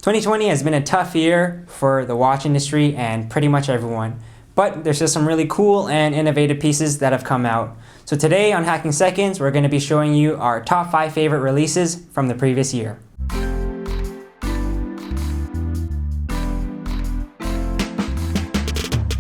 2020 has been a tough year for the watch industry and pretty much everyone, but there's just some really cool and innovative pieces that have come out. So today on Hacking Seconds, we're going to be showing you our top 5 favorite releases from the previous year.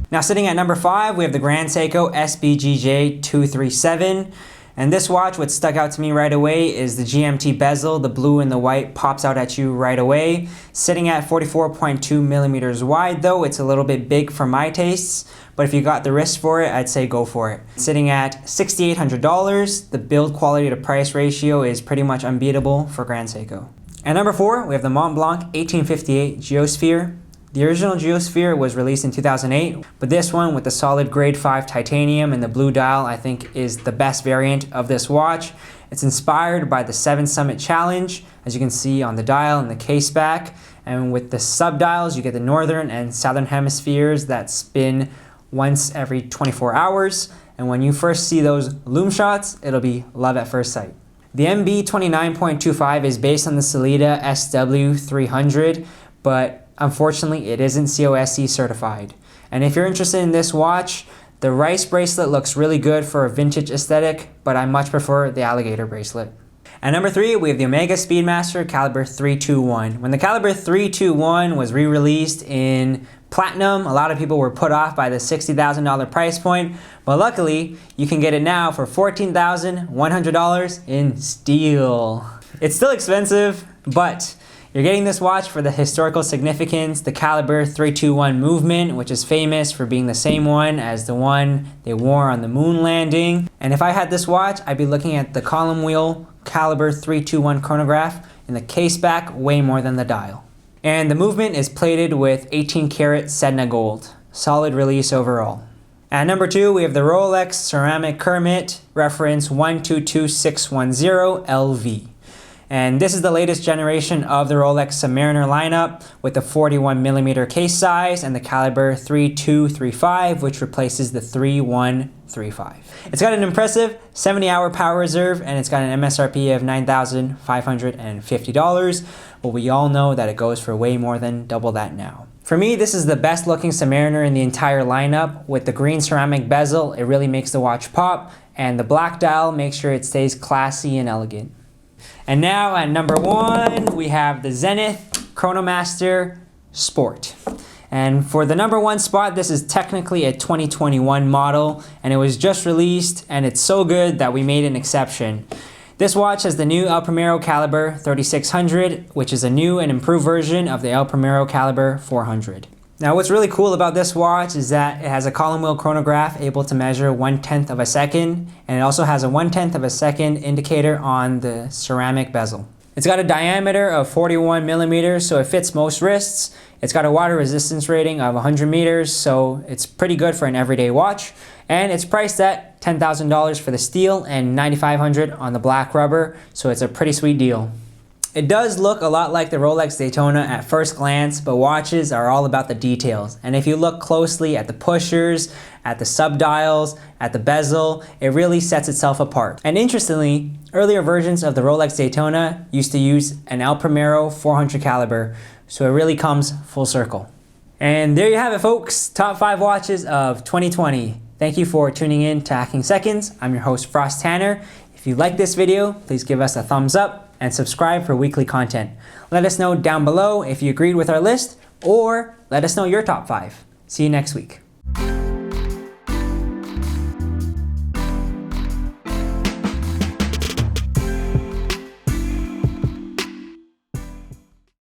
Now sitting at number 5, we have the Grand Seiko SBGJ 237. And this watch, what stuck out to me right away is the GMT bezel. The blue and the white pops out at you right away. Sitting at 44.2 millimeters wide though, it's a little bit big for my tastes. But if you got the wrist for it, I'd say go for it. Sitting at $6,800, the build quality to price ratio is pretty much unbeatable for Grand Seiko. At number 4, we have the Mont Blanc 1858 Geosphere. The original Geosphere was released in 2008, but this one with the solid grade 5 titanium and the blue dial I think is the best variant of this watch. It's inspired by the 7 Summit Challenge, as you can see on the dial and the case back, and with the sub-dials you get the northern and southern hemispheres that spin once every 24 hours, and when you first see those lume shots, it'll be love at first sight. The MB 29.25 is based on the Sellita SW300, but unfortunately, it isn't COSC certified. And if you're interested in this watch, the Rice bracelet looks really good for a vintage aesthetic, but I much prefer the alligator bracelet. At number 3, we have the Omega Speedmaster Caliber 321. When the Caliber 321 was re-released in platinum, a lot of people were put off by the $60,000 price point, but luckily, you can get it now for $14,100 in steel. It's still expensive, but you're getting this watch for the historical significance, the Caliber 321 movement, which is famous for being the same one as the one they wore on the moon landing. And if I had this watch, I'd be looking at the column wheel Caliber 321 chronograph in the case back way more than the dial. And the movement is plated with 18 karat Sedna gold. Solid release overall. At number 2, we have the Rolex ceramic Kermit, reference 122610 LV. And this is the latest generation of the Rolex Submariner lineup with the 41mm case size and the caliber 3235, which replaces the 3135. It's got an impressive 70-hour power reserve and it's got an MSRP of $9,550, but we all know that it goes for way more than double that now. For me, this is the best looking Submariner in the entire lineup. With the green ceramic bezel, it really makes the watch pop, and the black dial makes sure it stays classy and elegant. And now at number 1, we have the Zenith Chronomaster Sport. And for the number 1 spot, this is technically a 2021 model, and it was just released, and it's so good that we made an exception. This watch has the new El Primero Caliber 3600, which is a new and improved version of the El Primero Caliber 400. Now what's really cool about this watch is that it has a column wheel chronograph able to measure 1/10 of a second, and it also has a 1/10 of a second indicator on the ceramic bezel. It's got a diameter of 41 millimeters, so it fits most wrists. It's got a water resistance rating of 100 meters, so it's pretty good for an everyday watch. And it's priced at $10,000 for the steel and $9,500 on the black rubber, so it's a pretty sweet deal. It does look a lot like the Rolex Daytona at first glance, but watches are all about the details. And if you look closely at the pushers, at the sub-dials, at the bezel, it really sets itself apart. And interestingly, earlier versions of the Rolex Daytona used to use an El Primero 400 caliber, so it really comes full circle. And there you have it, folks. Top 5 watches of 2020. Thank you for tuning in to Hacking Seconds. I'm your host, Frost Tanner. If you like this video, please give us a thumbs up and subscribe for weekly content. Let us know down below if you agreed with our list, or let us know your top 5. See you next week.